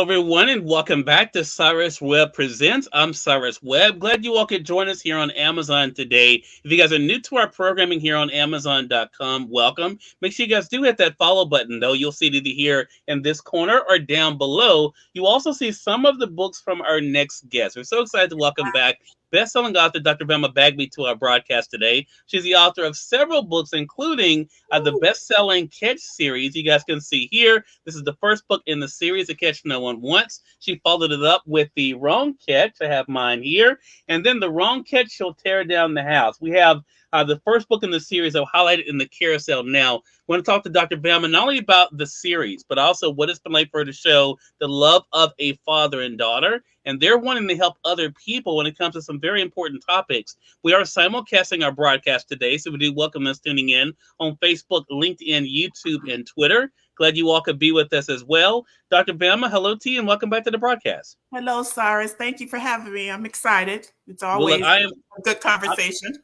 everyone, and welcome back to Cyrus Webb Presents. I'm Cyrus Webb. Glad you all could join us here on Amazon today. If you guys are new to our programming here on Amazon.com, welcome. Make sure you guys do hit that follow button, though. You'll see it either here in this corner or down below. You also see some of the books from our next guest. We're so excited to welcome back best-selling author Dr. Velma Bagby to our broadcast today. She's the author of several books, including the best-selling Catch series. You guys can see here, this is the first book in the series, A Catch No One Wants. She followed it up with The Wrong Catch. I have mine here. And then The Wrong Catch, She'll Tear Down the House. We have the first book in the series I've highlighted in the carousel now. I want to talk to Dr. Velma not only about the series, but also what it's been like for her to show the love of a father and daughter. And they're wanting to help other people when it comes to some very important topics. We are simulcasting our broadcast today, so we do welcome those tuning in on Facebook, LinkedIn, YouTube, and Twitter. Glad you all could be with us as well. Dr. Velma, hello to you, and welcome back to the broadcast. Hello, Cyrus. Thank you for having me. I'm excited. It's always a good conversation.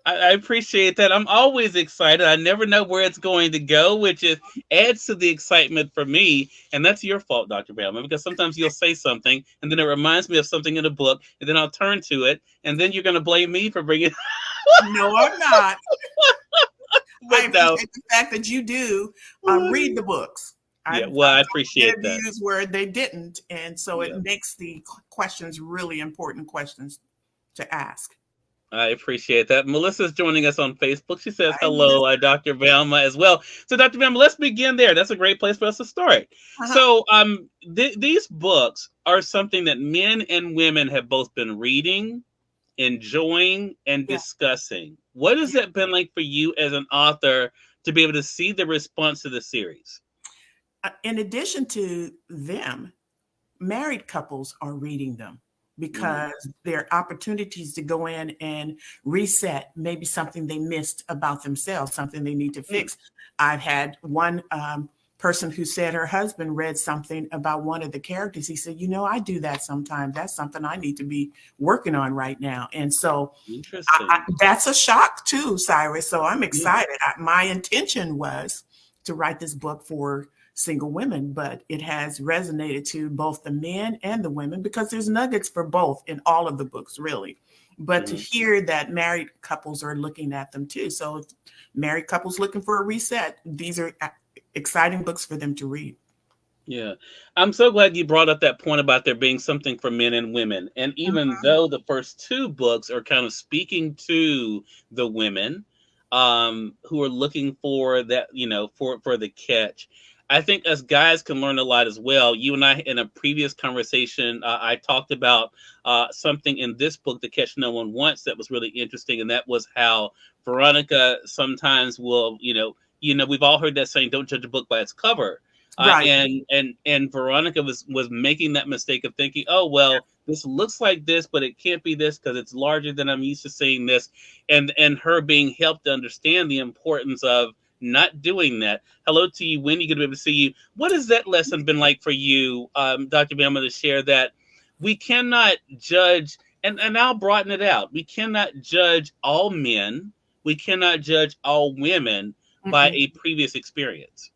I appreciate that. I'm always excited. I never know where it's going to go, which adds to the excitement for me. And that's your fault, Dr. Velma, because sometimes you'll say something, and then it reminds me of something in a book, and then I'll turn to it, and then you're going to blame me for bringing it. No, I'm not. But I appreciate the fact that you do read the books. I appreciate that. Interviews where they didn't, and so it makes the questions really important questions to ask. I appreciate that. Melissa's joining us on Facebook. She says hello, Dr. Velma as well. So, Dr. Velma, let's begin there. That's a great place for us to start. So, these books are something that men and women have both been reading, enjoying, and discussing. What has it been like for you as an author to be able to see the response to the series? In addition to them, married couples are reading them, because there are opportunities to go in and reset maybe something they missed about themselves, something they need to fix. I've had one person who said her husband read something about one of the characters. He said, I do that sometimes. That's something I need to be working on right now. And so that's a shock too, Cyrus. So I'm excited. My intention was to write this book for single women, but it has resonated to both the men and the women, because there's nuggets for both in all of the books, really. But to hear that married couples are looking at them too. So married couples looking for a reset, these are exciting books for them to read. Yeah. I'm so glad you brought up that point about there being something for men and women. And even though the first two books are kind of speaking to the women who are looking for that, for the catch, I think us guys can learn a lot as well. You and I, in a previous conversation, I talked about something in this book, The Catch No One Wants, that was really interesting. And that was how Veronica sometimes will, we've all heard that saying, don't judge a book by its cover. And Veronica was making that mistake of thinking, oh, well, this looks like this, but it can't be this because it's larger than I'm used to seeing this. And her being helped to understand the importance of not doing that. Hello to you, Wendy. Good to be able to see you. What has that lesson been like for you, Dr. Velma, to share that we cannot judge, and I'll broaden it out. We cannot judge all men. We cannot judge all women by a previous experience.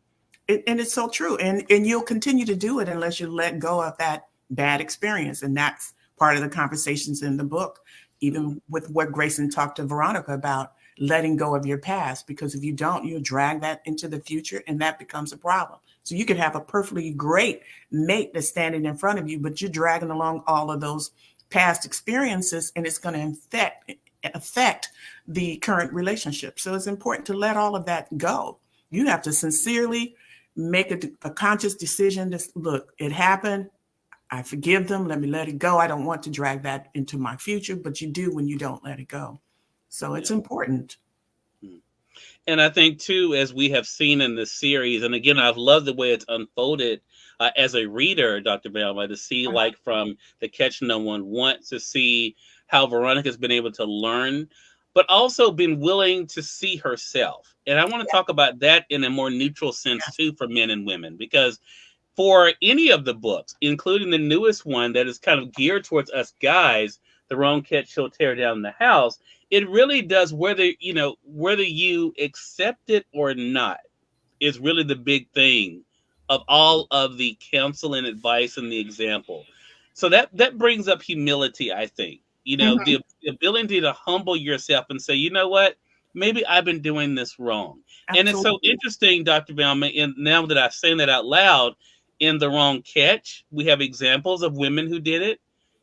And it's so true. And you'll continue to do it unless you let go of that bad experience. And that's part of the conversations in the book, even with what Grayson talked to Veronica about, letting go of your past, because if you don't, you'll drag that into the future and that becomes a problem. So you could have a perfectly great mate that's standing in front of you, but you're dragging along all of those past experiences, and it's going to affect the current relationship. So it's important to let all of that go. You have to sincerely make a conscious decision to look, it happened. I forgive them. Let me let it go. I don't want to drag that into my future, but you do when you don't let it go. So it's important. And I think, too, as we have seen in this series, and again, I've loved the way it's unfolded as a reader, Dr. Velma, to see like from The Catch No One Wants, to see how Veronica's been able to learn, but also been willing to see herself. And I want to talk about that in a more neutral sense, too, for men and women, because for any of the books, including the newest one that is kind of geared towards us guys, The Wrong Catch, She'll Tear Down the House, it really does, whether you accept it or not, is really the big thing of all of the counsel and advice and the example. So that brings up humility, I think. Mhm. The ability to humble yourself and say, you know what, maybe I've been doing this wrong. And it's so Absolutely. interesting, Dr. Velma, and now that I'm saying that out loud, in The Wrong Catch, we have examples of women who did it.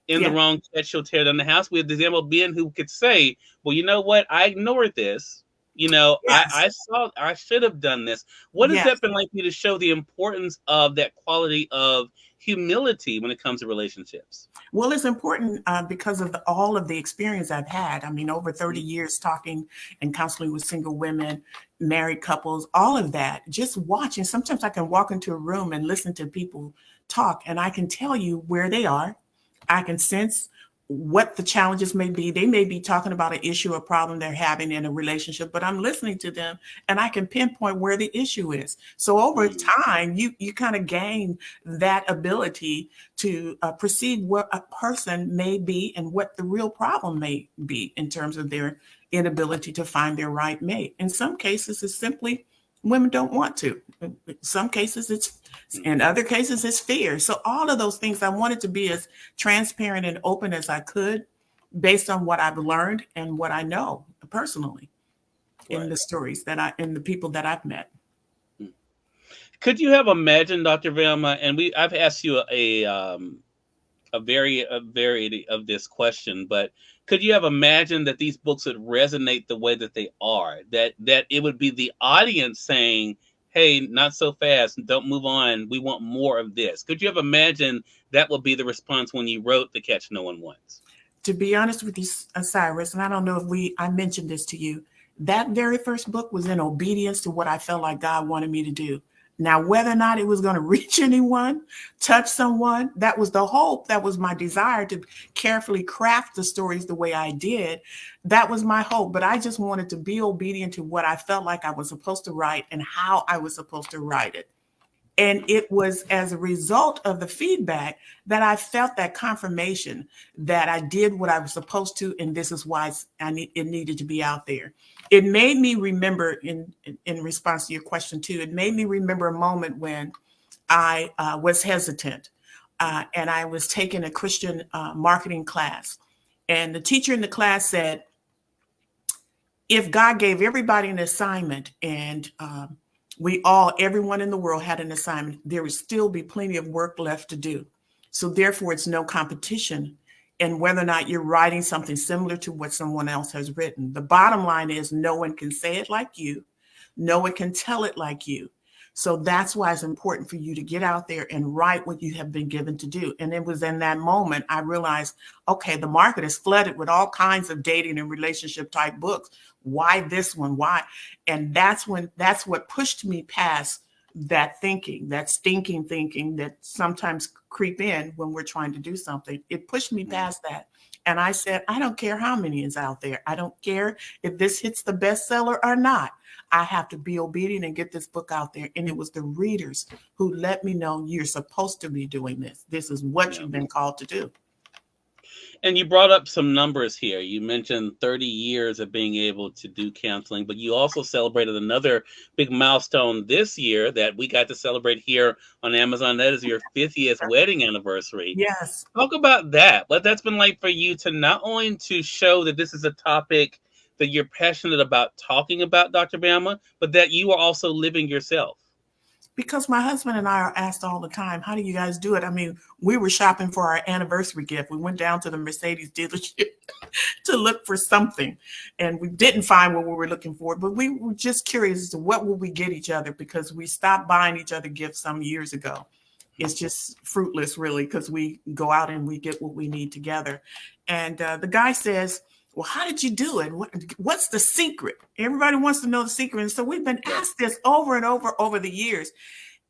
In The Yeah. Wrong Catch, She'll Tear Down the House. We have the example of men who could say, well, you know what, I ignored this. Yes. I saw I should have done this. What has Yes. that been like for you to show the importance of that quality of humility when it comes to relationships? Well, it's important because of all of the experience I've had. I mean, over 30 Mm, years talking and counseling with single women, married couples, all of that, just watching. Sometimes I can walk into a room and listen to people talk, and I can tell you where they are. I can sense what the challenges may be. They may be talking about an issue or problem they're having in a relationship, but I'm listening to them and I can pinpoint where the issue is. So over mm, time, you kind of gain that ability to perceive what a person may be and what the real problem may be in terms of their inability to find their right mate. In some cases, it's simply women don't want to. In some cases, it's mm. in other cases, it's fear. So all of those things, I wanted to be as transparent and open as I could, based on what I've learned and what I know personally in Right. the stories that in the people that I've met. Mm. Could you have imagined, Dr. Velma, and I've asked you a variety of this question, but could you have imagined that these books would resonate the way that they are? That it would be the audience saying, "Hey, not so fast! Don't move on. We want more of this." Could you have imagined that would be the response when you wrote "The Catch No One Wants"? To be honest with you, Cyrus, and I don't know if I mentioned this to you, that very first book was in obedience to what I felt like God wanted me to do. Now, whether or not it was going to reach anyone, touch someone, that was the hope. That was my desire to carefully craft the stories the way I did. That was my hope. But I just wanted to be obedient to what I felt like I was supposed to write and how I was supposed to write it. And it was as a result of the feedback that I felt that confirmation that I did what I was supposed to, and this is why it needed to be out there. It made me remember, in response to your question too, it made me remember a moment when I was hesitant, and I was taking a Christian marketing class, and the teacher in the class said, if God gave everybody an assignment and everyone in the world had an assignment, there would still be plenty of work left to do. So therefore, it's no competition in whether or not you're writing something similar to what someone else has written. The bottom line is no one can say it like you. No one can tell it like you. So that's why it's important for you to get out there and write what you have been given to do. And it was in that moment I realized, okay, the market is flooded with all kinds of dating and relationship type books. Why this one? Why? And that's what pushed me past that thinking, that stinking thinking that sometimes creep in when we're trying to do something. It pushed me Mm. past that. And I said, I don't care how many is out there. I don't care if this hits the bestseller or not. I have to be obedient and get this book out there. And it was the readers who let me know you're supposed to be doing this. This is what Yeah. you've been called to do. And you brought up some numbers here. You mentioned 30 years of being able to do counseling, but you also celebrated another big milestone this year that we got to celebrate here on Amazon. That is your 50th wedding anniversary. Yes. Talk about that. What that's been like for you to not only to show that this is a topic that you're passionate about talking about, Dr. Bama, but that you are also living yourself. Because my husband and I are asked all the time, how do you guys do it? I mean, we were shopping for our anniversary gift. We went down to the Mercedes dealership to look for something, and we didn't find what we were looking for, but we were just curious as to what would we get each other, because we stopped buying each other gifts some years ago. It's just fruitless, really, because we go out and we get what we need together. And the guy says, well, how did you do it? What's the secret? Everybody wants to know the secret. And so we've been Right. asked this over the years.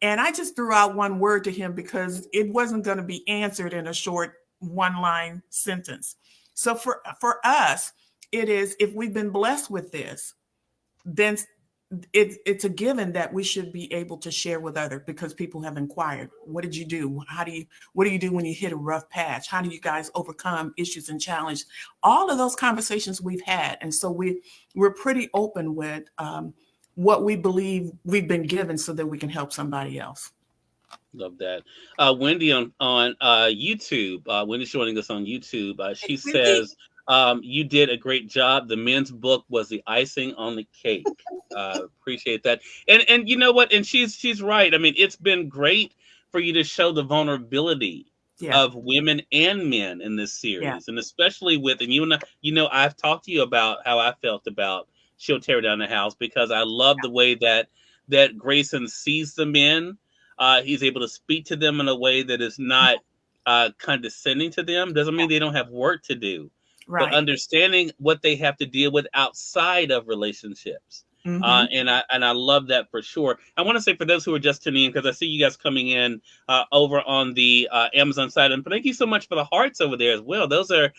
And I just threw out one word to him because it wasn't going to be answered in a short one-line sentence. So for us, it is, if we've been blessed with this, then it's a given that we should be able to share with others, because people have inquired, what did you do? What do you do when you hit a rough patch? How do you guys overcome issues and challenges? All of those conversations we've had. And so we're pretty open with what we believe we've been given so that we can help somebody else. Love that. Wendy on YouTube. Wendy's joining us on YouTube. She Wendy. says, "You did a great job. The men's book was the icing on the cake." Appreciate that. And you know what? And she's right. I mean, it's been great for you to show the vulnerability Yeah, of women and men in this yeah, series, and especially with and you and I, I've talked to you about how I felt about She'll Tear Down the House because I love the way that Grayson sees the men. He's able to speak to them in a way that is not condescending to them. Doesn't mean they don't have work to do, but right. understanding what they have to deal with outside of relationships. Mm-hmm. And I love that for sure. I want to say for those who are just tuning in, because I see you guys coming in over on the Amazon side, and thank you so much for the hearts over there as well. That's a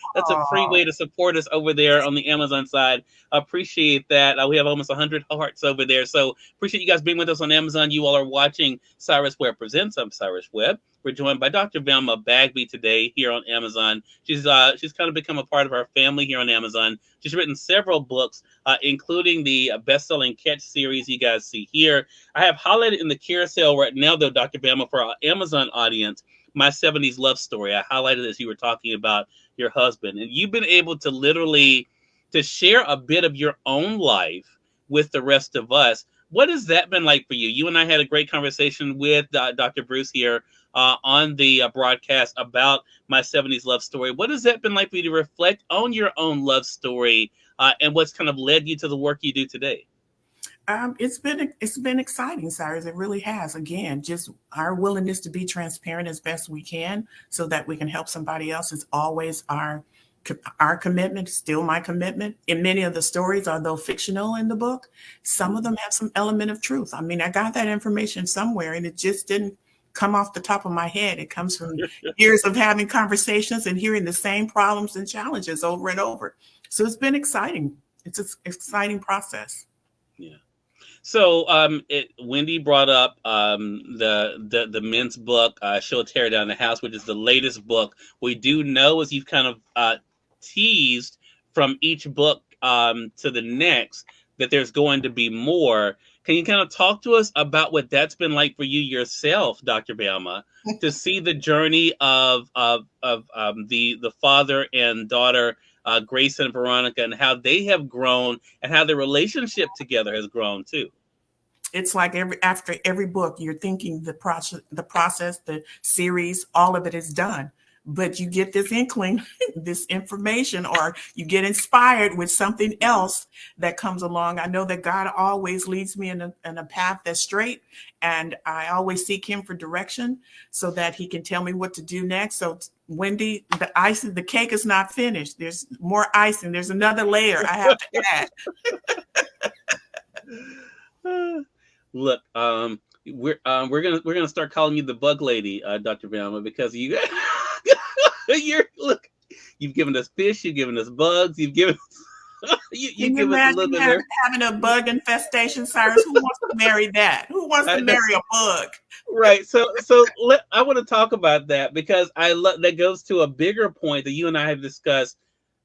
free Oh, way to support us over there on the Amazon side. Appreciate that. We have almost 100 hearts over there, so appreciate you guys being with us on Amazon. You all are watching Cyrus Webb Presents. I'm Cyrus Webb. We're joined by Dr. Velma Bagby today here on Amazon. She's kind of become a part of our family here on Amazon. She's written several books, including the best-selling Catch series you guys see here. I have highlighted in the carousel right now, though, Dr. Velma, for our Amazon audience, my 70s love story. I highlighted as you were talking about your husband, and you've been able to literally to share a bit of your own life with the rest of us. What has that been like for you? You and I had a great conversation with Dr. Bruce here on the broadcast about my 70s love story. What has that been like for you to reflect on your own love story and what's kind of led you to the work you do today? It's been exciting, Cyrus. It really has. Again, just our willingness to be transparent as best we can, so that we can help somebody else is always our commitment. Still, my commitment. In many of the stories, although fictional in the book, some of them have some element of truth. I mean, I got that information somewhere, and it just didn't come off the top of my head. It comes from years of having conversations and hearing the same problems and challenges over and over. So it's been exciting. It's an exciting process. Yeah. So, Wendy brought up the men's book, "She'll Tear Down the House," which is the latest book. We do know, as you've kind of teased from each book to the next, that there's going to be more. Can you kind of talk to us about what that's been like for you yourself, Dr. Bama, to see the journey of the father and daughter, Grace and Veronica, and how they have grown and how their relationship together has grown too? It's like after every book, you're thinking the process, the series, all of it is done. But you get this inkling, this information, or you get inspired with something else that comes along. I know that God always leads me in a path that's straight, and I always seek Him for direction so that He can tell me what to do next. So, Wendy, the cake is not finished. There's more icing. There's another layer I have to add. Look, we're gonna start calling you the bug lady, Dr. Velma, because you're look, you've given us fish, you've given us bugs, you've given you Can you give us a little imagine bit there. having a bug infestation, Cyrus? Who wants to marry that? Who wants to That's marry a bug? right. I want to talk about that because I love that goes to a bigger point that you and I have discussed.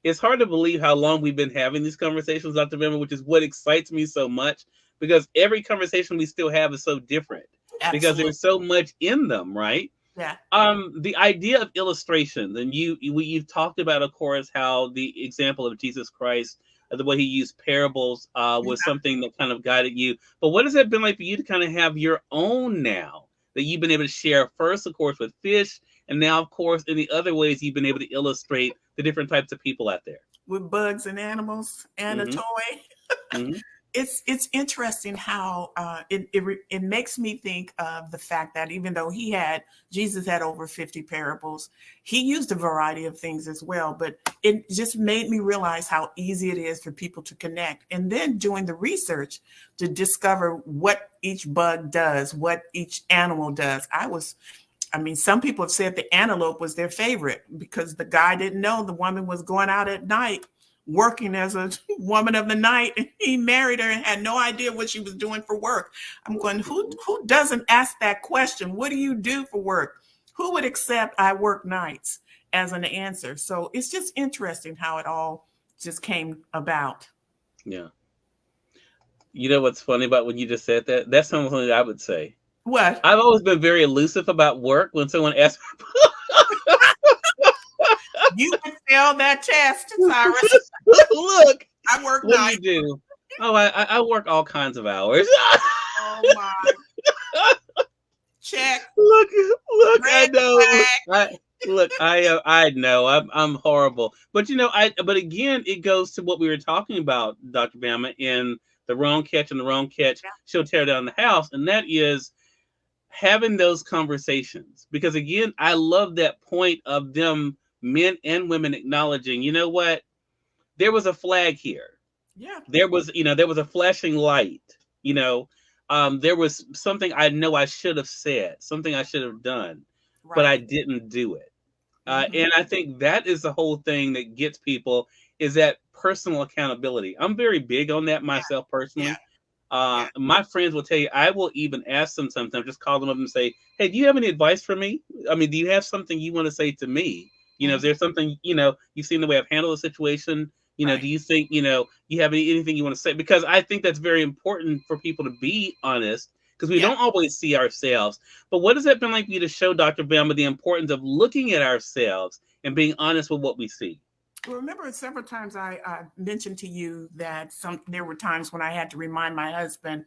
It's hard to believe how long we've been having these conversations, Dr. Velma, which is what excites me so much because every conversation we still have is so different because Absolutely. there's so much in them, right? Yeah. The idea of illustrations, and you've talked about, of course, how the example of Jesus Christ, the way he used parables, was something that kind of guided you. But what has that been like for you to kind of have your own now that you've been able to share first, of course, with fish, and now, of course, in the other ways you've been able to illustrate the different types of people out there. With bugs and animals and a Mm-hmm. toy. Mm-hmm. It's interesting how it makes me think of the fact that even though Jesus had over 50 parables, he used a variety of things as well. But it just made me realize how easy it is for people to connect. And then doing the research to discover what each bug does, what each animal does. I mean, some people have said the antelope was their favorite because the guy didn't know the woman was going out at night working as a woman of the night, and he married her and had no idea what she was doing for work. I'm going, who doesn't ask that question? What do you do for work? Who would accept I work nights as an answer? So it's just interesting how it all just came about. Yeah. You know what's funny about when you just said that? That's something I would say. What? I've always been very elusive about work. When someone asks, You can fail that test, Cyrus. look, I work what do nights. you do? Oh, I work all kinds of hours. Oh my. Check. Look, I Red know. flag. I know. I'm horrible. But but again, it goes to what we were talking about, Dr. Bama, in the wrong catch and the wrong catch, she'll tear down the house. And that is having those conversations. Because again, I love that point of them, men and women, acknowledging, you know what? There was a flag here. Yeah. There was, there was a flashing light, there was something I know I should have said, something I should have done, but Right. I didn't do it. Mm-hmm. And I think that is the whole thing that gets people, is that personal accountability. I'm very big on that myself Yeah. personally. Yeah. My friends will tell you, I will even ask them sometimes, just call them up and say, hey, do you have any advice for me? I mean, do you have something you want to say to me? Is there something, you've seen the way I've handled the situation? Right. Do you think, you have anything you want to say? Because I think that's very important for people to be honest, because we Yeah. don't always see ourselves. But what has that been like for you to show, Dr. Velma, the importance of looking at ourselves and being honest with what we see? Well, remember, several times I mentioned to you that there were times when I had to remind my husband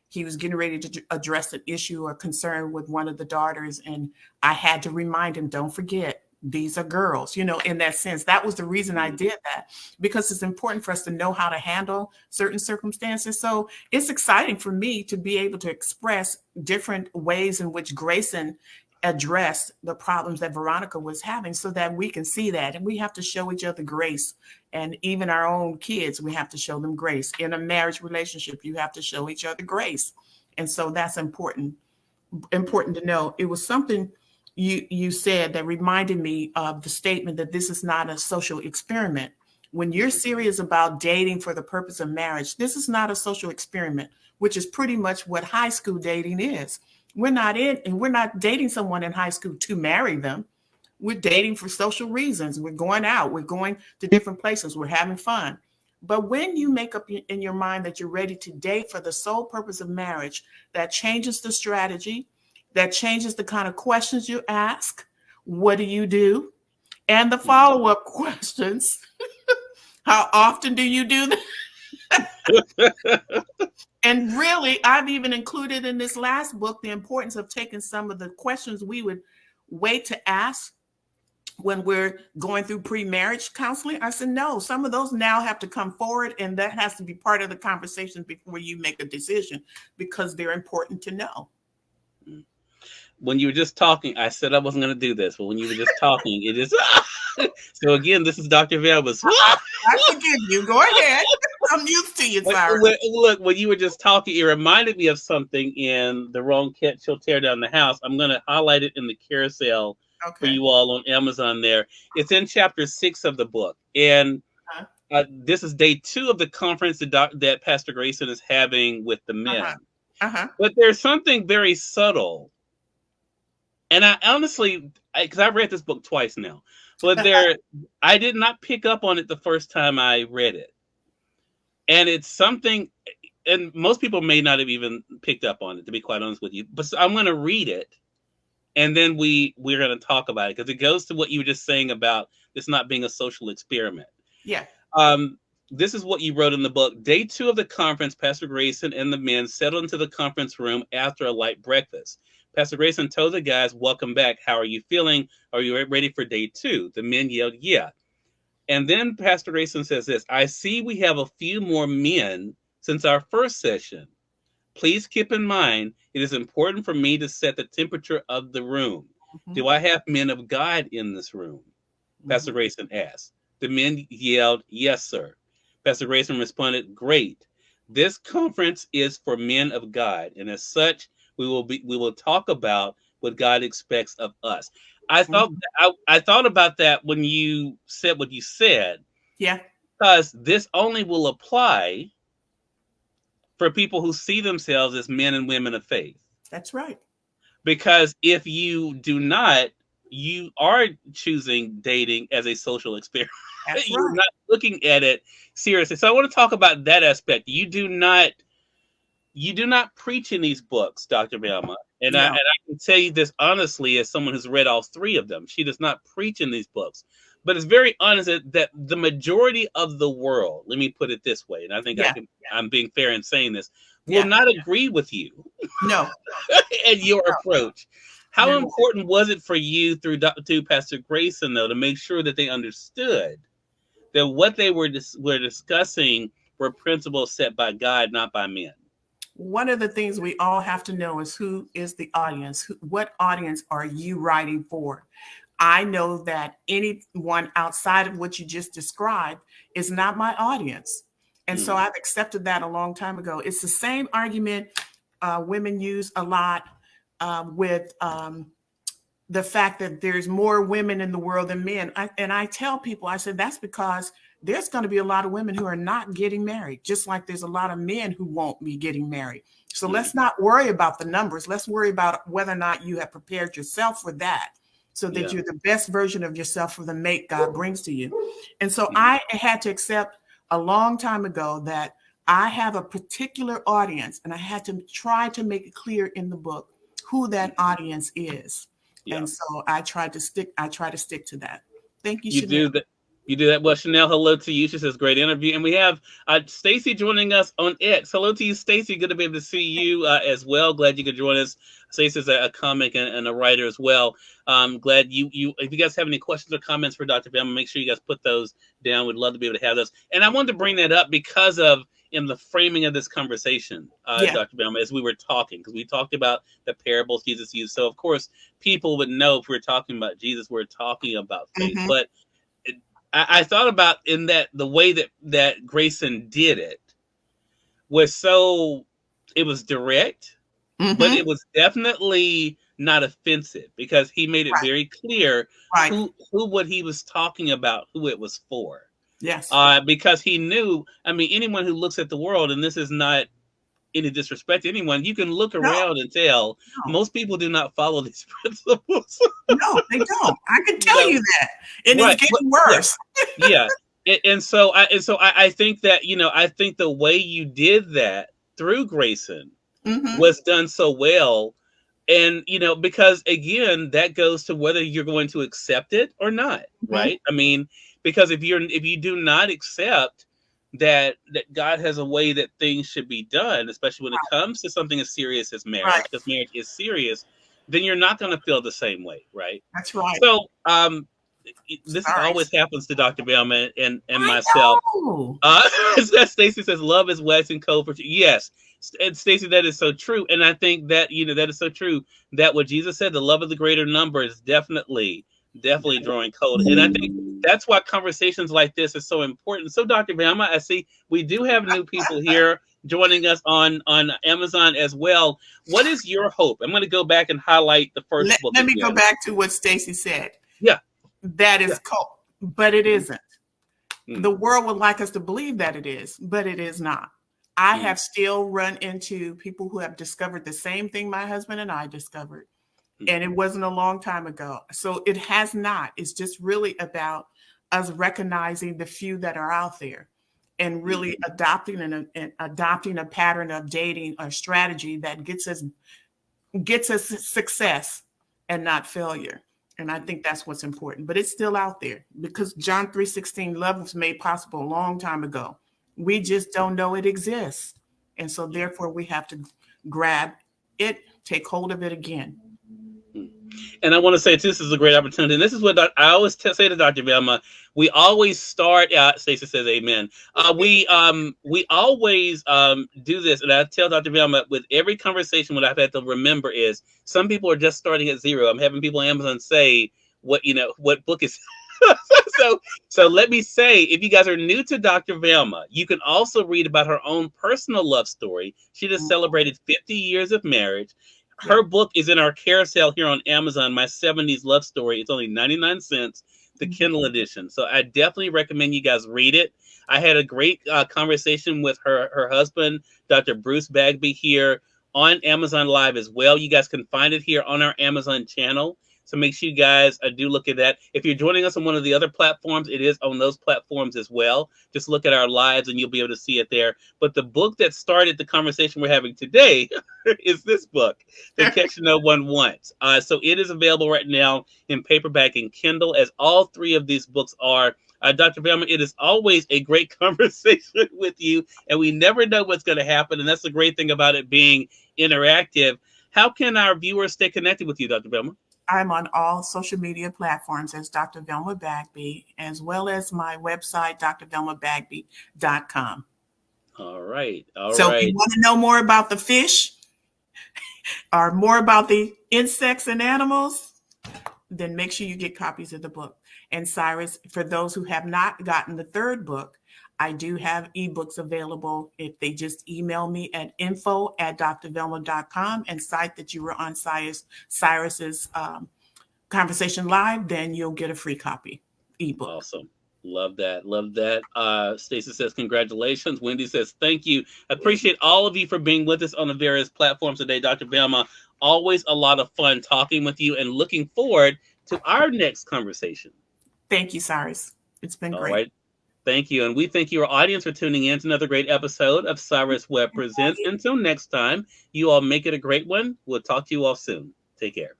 he was getting ready to address an issue or concern with one of the daughters, and I had to remind him, don't forget, these are girls, in that sense. That was the reason I did that, because it's important for us to know how to handle certain circumstances. So it's exciting for me to be able to express different ways in which Grayson addressed the problems that Veronica was having, so that we can see that. And we have to show each other grace. And even our own kids, we have to show them grace. In a marriage relationship, you have to show each other grace. And so that's important to know. It was something you said that reminded me of the statement that this is not a social experiment. When you're serious about dating for the purpose of marriage, this is not a social experiment, which is pretty much what high school dating is. We're not dating someone in high school to marry them. We're dating for social reasons. We're going out. We're going to different places. We're having fun. But when you make up in your mind that you're ready to date for the sole purpose of marriage, that changes the strategy, that changes the kind of questions you ask. What do you do? And the follow-up questions. How often do you do that? And really, I've even included in this last book the importance of taking some of the questions we would wait to ask when we're going through pre-marriage counseling. I said, no, some of those now have to come forward, and that has to be part of the conversation before you make a decision, because they're important to know. When you were just talking, I said I wasn't going to do this, but when you were just talking, it is. So again, this is Dr. Velma's. I forgive you. Go ahead. I'm used to you, Cyrus. Look, when you were just talking, it reminded me of something in The Wrong Catch, She'll Tear Down the House. I'm going to highlight it in the carousel for you all on Amazon there. It's in chapter 6 of the book. And this is day 2 of the conference that Pastor Grayson is having with the men. But there's something very subtle. And I honestly, because I've read this book twice now, but I did not pick up on it the first time I read it. And it's something, and most people may not have even picked up on it, to be quite honest with you. But so I'm going to read it, and then we're going to talk about it, because it goes to what you were just saying about this not being a social experiment. Yeah. This is what you wrote in the book. Day 2 of the conference, Pastor Grayson and the men settled into the conference room after a light breakfast. Pastor Grayson told the guys, welcome back. How are you feeling? Are you ready for day 2? The men yelled, yeah. And then Pastor Grayson says this, I see we have a few more men since our first session. Please keep in mind, it is important for me to set the temperature of the room. Do I have men of God in this room? Pastor Grayson asked. The men yelled, yes, sir. Pastor Grayson responded, great. This conference is for men of God, and as such, we will talk about what God expects of us. I thought about that when you said what you said. Yeah. Because this only will apply for people who see themselves as men and women of faith. That's right. Because if you do not, you are choosing dating as a social experiment. That's You're right. not looking at it seriously. So I want to talk about that aspect. You do not preach in these books, Dr. Velma, And I can tell you this honestly, as someone who's read all three of them. She does not preach in these books, but it's very honest that the majority of the world, let me put it this way, and I think I'm being fair in saying this, will not agree with you. No. And your approach. How important was it for you through Pastor Grayson, though, to make sure that they understood that what they were discussing were principles set by God, not by men? One of the things we all have to know is who is the audience. What audience are you writing for? I know that anyone outside of what you just described is not my audience. And so I've accepted that a long time ago. It's the same argument women use a lot with the fact that there's more women in the world than men. And I tell people, I said, that's because there's going to be a lot of women who are not getting married, just like there's a lot of men who won't be getting married. So let's not worry about the numbers. Let's worry about whether or not you have prepared yourself for that, so that you're the best version of yourself for the mate God brings to you. And so I had to accept a long time ago that I have a particular audience, and I had to try to make it clear in the book who that audience is. Yeah. And so I try to stick to that. Thank you, Chanel. You do that. Well, Chanel, hello to you. She says, great interview. And we have Stacy joining us on X. Hello to you, Stacy. Good to be able to see you as well. Glad you could join us. Stacy's a comic and a writer as well. Glad you if you guys have any questions or comments for Dr. Velma, make sure you guys put those down. We'd love to be able to have those. And I wanted to bring that up because of in the framing of this conversation, Dr. Velma, as we were talking, because we talked about the parables Jesus used. So, of course, people would know if we're talking about Jesus, we're talking about faith. But I thought about in that the way that Grayson did it was it was direct, but it was definitely not offensive, because he made it very clear who what he was talking about, who it was for. Yes. Because he knew, I mean, anyone who looks at the world, and this is not any disrespect to anyone, you can look around and tell most people do not follow these principles. No, they don't. I can tell you that. And it's getting worse. And so I think that, I think the way you did that through Grayson was done so well. And, because again, that goes to whether you're going to accept it or not. Right. I mean, because if you do not accept that God has a way that things should be done, especially when it comes to something as serious as marriage, because marriage is serious, then you're not going to feel the same way, right? That's right. So this always happens to Dr. Velma and myself. Stacy says, love is waxing cold for you. Yes. And Stacy, that is so true. And I think that, that is so true, that what Jesus said, the love of the greater number is definitely drawing cold. And I think that's why conversations like this is so important. So, Dr. Velma, I see we do have new people here joining us on Amazon as well. What is your hope? I'm going to go back and highlight the first book. Let me go back to what Stacy said. Yeah. That is cold, but it isn't. The world would like us to believe that it is, but it is not. I have still run into people who have discovered the same thing my husband and I discovered. And it wasn't a long time ago. So it has not. It's just really about us recognizing the few that are out there and really adopting a pattern of dating or strategy that gets us success and not failure. And I think that's what's important. But it's still out there, because John 3:16, love was made possible a long time ago. We just don't know it exists. And so therefore we have to grab it, take hold of it again. And I want to say, too, this is a great opportunity. And this is what I always say to Dr. Velma. We always start out, Stacey says amen. We always do this. And I tell Dr. Velma, with every conversation, what I've had to remember is some people are just starting at zero. I'm having people on Amazon say what book is. So let me say, if you guys are new to Dr. Velma, you can also read about her own personal love story. She just celebrated 50 years of marriage. Her book is in our carousel here on Amazon, My 70s Love Story. It's only 99 cents, the Kindle edition. So I definitely recommend you guys read it. I had a great conversation with her husband, Dr. Bruce Bagby, here on Amazon Live as well. You guys can find it here on our Amazon channel. So make sure you guys do look at that. If you're joining us on one of the other platforms, it is on those platforms as well. Just look at our lives and you'll be able to see it there. But the book that started the conversation we're having today is this book, The Catch No One Wants. So it is available right now in paperback and Kindle, as all three of these books are. Dr. Velma, it is always a great conversation with you, and we never know what's going to happen. And that's the great thing about it being interactive. How can our viewers stay connected with you, Dr. Velma? I'm on all social media platforms as Dr. Velma Bagby, as well as my website, drvelmabagby.com. All right. So if you want to know more about the fish or more about the insects and animals, then make sure you get copies of the book. And Cyrus, for those who have not gotten the third book, I do have ebooks available. If they just email me at info@drvelma.com and cite that you were on Cyrus's Conversation Live, then you'll get a free copy ebook. Awesome. Love that. Love that. Stacey says, congratulations. Wendy says, thank you. Appreciate all of you for being with us on the various platforms today. Dr. Velma, always a lot of fun talking with you and looking forward to our next conversation. Thank you, Cyrus. It's been great. All right. Thank you. And we thank your audience for tuning in to another great episode of Cyrus Webb Presents. Until next time, you all make it a great one. We'll talk to you all soon. Take care.